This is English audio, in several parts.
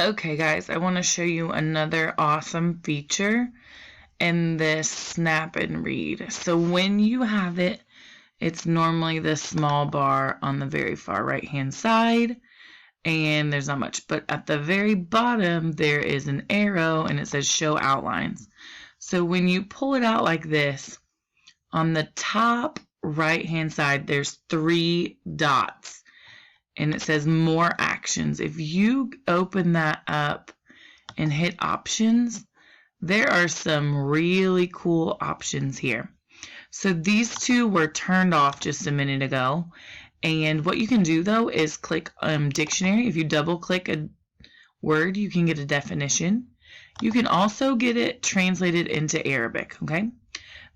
Okay, guys, I want to show you another awesome feature in this Snap and Read. So when you have it, it's normally this small bar on the very far right-hand side, and there's not much. But at the very bottom, there is an arrow, and it says Show Outlines. So when you pull it out like this, on the top right-hand side, there's 3 dots. And it says more actions. If you open that up and hit options, there are some really cool options here. So these two were turned off just a minute ago. And what you can do though is click dictionary. If you double click a word, you can get a definition. You can also get it translated into Arabic, okay?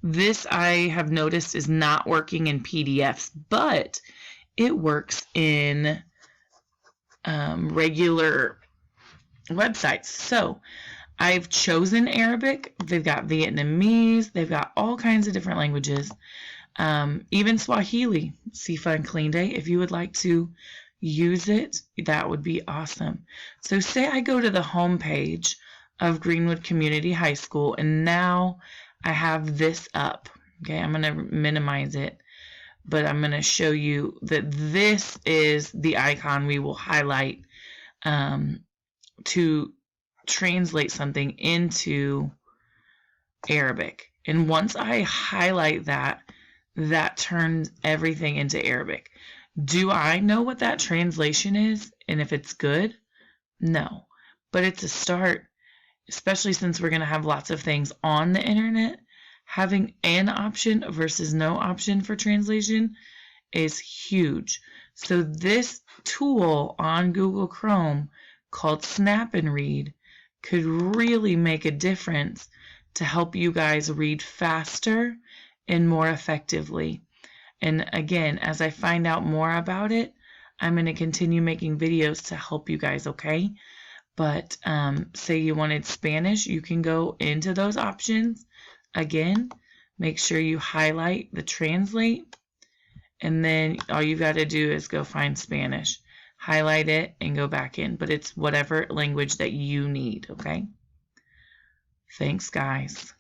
This I have noticed is not working in PDFs, but it works in regular websites. So I've chosen Arabic. They've got Vietnamese. They've got all kinds of different languages. Even Swahili, Sifa and Clean Day. If you would like to use it, that would be awesome. So say I go to the home page of Greenwood Community High School, and now I have this up. Okay, I'm going to minimize it, but I'm going to show you that this is the icon we will highlight to translate something into Arabic. And once I highlight that, that turns everything into Arabic. Do I know what that translation is and if it's good? No, but it's a start, especially since we're going to have lots of things on the internet. Having an option versus no option for translation is huge. So this tool on Google Chrome called Snap and Read could really make a difference to help you guys read faster and more effectively. And again, as I find out more about it, I'm going to continue making videos to help you guys, okay? But say you wanted Spanish, you can go into those options. Again, make sure you highlight the translate, and then all you've got to do is go find Spanish. Highlight it and go back in, but it's whatever language that you need, okay? Thanks, guys.